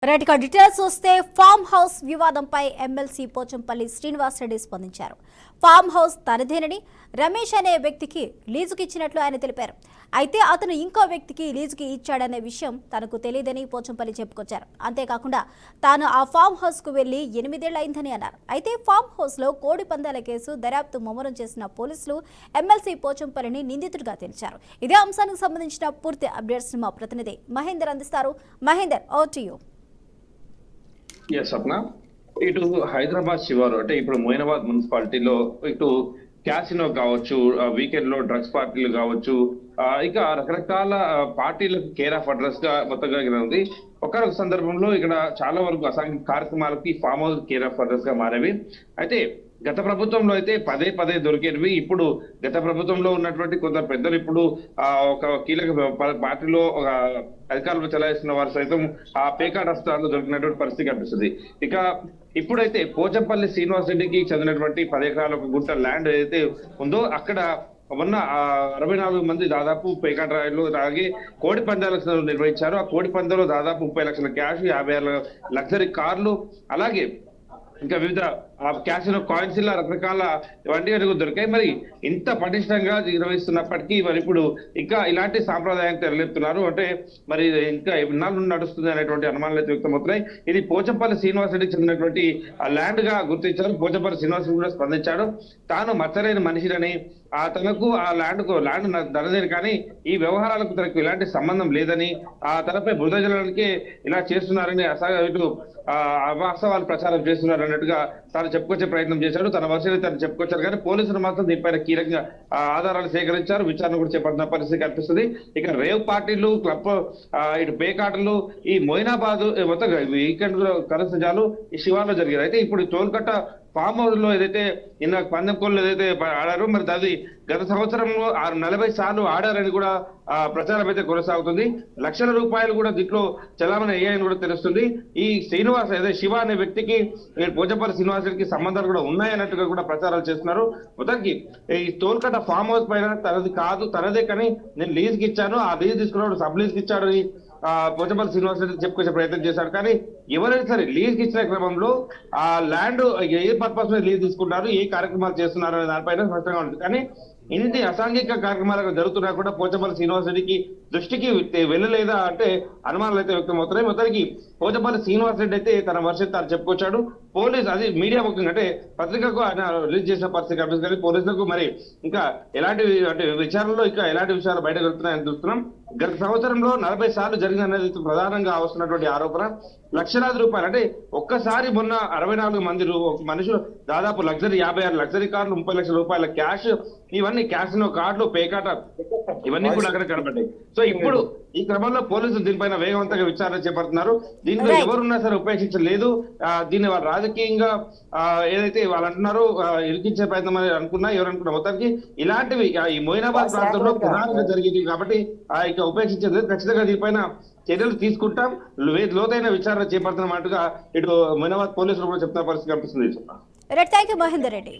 Right గా details వస్తే farm house వివాదంపై ఎమ్మెల్సీ పోచంపల్లి శ్రీనివాసరెడ్డి స్పందించారు. ఫామ్ హౌస్ తనదేనని రమేష్ అనే వ్యక్తికి లీజుకి ఇచ్చినట్లు ఆయన తెలిపారు. అయితే అతను ఇంకో వ్యక్తికి లీజుకి ఇచ్చాడనే విషయం తనకు తెలియదని పోచంపల్లి చెప్పుకొచ్చారు. అంతేకాకుండా తాను ఆ ఫామ్ హౌస్ కు వెళ్లి 8 ఏళ్లైందని అన్నారు. అయితే ఫామ్ హౌస్ లో కోడి పందాల కేసు దర్యాప్తు ముమ్మరం చేసిన పోలీసులు ఎమ్మెల్సీ పోచంపల్లిని నిందితుడిగా తేల్చారు. ఇదే అంశానికి సంబంధించిన పూర్తి అప్డేట్స్ మా ప్రతినిధి మహేందర్ అందిస్తారు. Mahender, over to you. Swapna, ఇటు హైదరాబాద్ శివారు అంటే ఇప్పుడు మొయినాబాద్ మున్సిపాలిటీలో ఇటు క్యాసినో కావచ్చు, వీకెండ్ లో డ్రగ్స్ పార్టీలు కావచ్చు, ఇక రకరకాల పార్టీలకు కేర్ ఆఫ్ అడ్రస్ గా మొత్తంగా ఉంది. ఒకనొక సందర్భంలో ఇక్కడ చాలా వరకు అసాంఘిక కార్యక్రమాలకి farm house care of address గా మారేవి. అయితే గత ప్రభుత్వంలో అయితే పదే పదే దొరికేవి. ఇప్పుడు గత ప్రభుత్వంలో ఉన్నటువంటి కొందరు పెద్దలు ఇప్పుడు ఒక కీలక పార్టీలో ఒక అధికారులు చెలాయిస్తున్న వారు సైతం ఆ పేకాట హస్తాల్లో దొరికినటువంటి పరిస్థితి కనిపిస్తుంది. ఇక ఇప్పుడైతే పోచంపల్లి శ్రీనివాస్ రెడ్డికి చెందినటువంటి 10 ఎకరాల ఒక గుంట ల్యాండ్ ఏదైతే ఉందో అక్కడ మొన్న 64 మంది దాదాపు పేకాట రాయలు తాగి కోడి పందాలు నిర్వహించారు. ఆ కోడి పందాలు దాదాపు 30 లక్షల క్యాష్, 56 లగ్జరీ కార్లు, అలాగే ఇంకా వివిధ క్యాసినో కాయిన్స్ ఇలా రకరకాల వంటి దొరికాయి. మరి ఇంత పటిష్టంగా నిర్వహిస్తున్నప్పటికీ మరి ఇప్పుడు ఇంకా ఇలాంటి సాంప్రదాయాన్ని తెరలేపుతున్నారు. అంటే మరి ఇంకా ఎన్నాళ్ళు నడుస్తుంది అనేటువంటి అనుమానాలు అయితే వ్యక్తమవుతున్నాయి. ఇది పోచంపల్లి శ్రీనివాస్ రెడ్డికి చెందినటువంటి ల్యాండ్ గా గుర్తించారు. పోచంపల్లి శ్రీనివాస్ రెడ్డి కూడా స్పందించాడు. తాను మచ్చలేని మనిషిని, తనకు ఆ ల్యాండ్ ధరదేని, కానీ ఈ వ్యవహారాలకు తనకు ఎలాంటి సంబంధం లేదని, తనపై బురద జలానికి ఇలా చేస్తున్నారని ఇటు వాస్తవాలు ప్రచారం చేస్తున్నారు అన్నట్టుగా తాను చెప్పుకొచ్చే ప్రయత్నం చేశాడు. తన వర్షాలు తను చెప్పుకొచ్చారు, కానీ పోలీసులు మాత్రం దీనిపైన కీలకంగా ఆధారాలు సేకరించారు. విచారణ కూడా చేపట్టిన పరిస్థితి కనిపిస్తుంది. ఇక రేవ్ పార్టీలు, క్లబ్, ఇటు పేకాటలు, ఈ మొయినాబాద్ మొత్తం వీకెండ్ కరసజాలు ఈ శివార్లో జరిగారు. అయితే ఇప్పుడు టోల్కట్ట ఫామ్ హౌస్ లో ఏదైతే నిన్న పందెం కోళ్ళు ఏదైతే ఆడారో మరి అది గత సంవత్సరంలో 40 సార్లు ఆడారని కూడా ప్రచారం అయితే కొనసాగుతుంది. లక్షల రూపాయలు కూడా దీంట్లో చలామణి అయ్యాయని కూడా తెలుస్తుంది. ఈ శ్రీనివాస్ ఏదైతే శివ అనే వ్యక్తికి పోచంపల్లి శ్రీనివాస్ రెడ్డికి సంబంధాలు కూడా ఉన్నాయన్నట్టుగా కూడా ప్రచారాలు చేస్తున్నారు. మొత్తానికి ఈ టోల్కట్ట ఫామ్ హౌస్ పైన తనది కాదు, తనదే, కానీ నేను లీజ్కి ఇచ్చాను, ఆ లీజ్ తీసుకున్నాడు సబ్ లీజ్కి ఇచ్చాడు అని పోచంపల్లి శ్రీనివాస్ రెడ్డి చెప్పుకొచ్చే ప్రయత్నం చేశాడు. కానీ ఎవరైనా సరే లీజ్కి ఇచ్చిన క్రమంలో ఆ ల్యాండ్ ఏ పర్పస్ మీద లీజ్ తీసుకుంటారు, ఏ కార్యక్రమాలు చేస్తున్నారు అనే దానిపైన స్పష్టంగా ఉంటుంది. కానీ ఇన్ని అసాంఘిక కార్యక్రమాలు జరుగుతున్నా కూడా పోచంపల్లి శ్రీనివాస్ రెడ్డికి దృష్టికి వెళ్ళలేదా అంటే అనుమానాలు అయితే వ్యక్తమవుతున్నాయి. మొత్తానికి పోచంపల్లి శ్రీనివాస్ రెడ్డి అయితే తన వర్షం తాను చెప్పుకొచ్చాడు. పోలీసు అది మీడియా ముఖ్యంగా అంటే పత్రికకు ఆయన రిలీజ్ చేసిన పరిస్థితి కనిపిస్తుంది. కానీ పోలీసులకు మరి ఇంకా ఎలాంటి అంటే విచారణలో ఇంకా ఎలాంటి విషయాలు బయట దొరుకుతున్నాయని చూస్తున్నాం. గత సంవత్సరంలో 40 సార్లు జరిగిందనేది ప్రధానంగా వస్తున్నటువంటి ఆరోపణ. లక్షలాది రూపాయలు అంటే ఒక్కసారి మొన్న 64 మంది మనుషులు దాదాపు 56 లగ్జరీ కార్లు, 30 లక్షల రూపాయల క్యాష్, ఇవన్నీ క్యాసినో కార్డులు, పేకాట ఇవన్నీ కూడా అక్కడ కనబడ్డాయి. సో ఇప్పుడు ఈ క్రమంలో పోలీసులు దీనిపైన వేగవంతంగా విచారణ చేపడుతున్నారు. దీనిలో ఎవరున్నా సరే ఉపేక్షించలేదు. దీన్ని వాళ్ళు రాజకీయంగా ఏదైతే వాళ్ళు అంటున్నారో ఇరికించే ప్రయత్నం అనుకున్నా ఎవరనుకున్నా, మొత్తానికి ఇలాంటివి ఈ మొయినాబాద్ ప్రాంతంలో ప్రధానంగా జరిగింది కాబట్టి ఇక ఉపేక్షించేది. ఖచ్చితంగా దీనిపైన చర్యలు తీసుకుంటాం, లోతైన విచారణ చేపడుతున్నట్టుగా ఇటు మొయినాబాద్ పోలీసులు కూడా చెప్తున్న పరిస్థితి కనిపిస్తుంది. థాంక్యూ మహేందర్ రెడ్డి.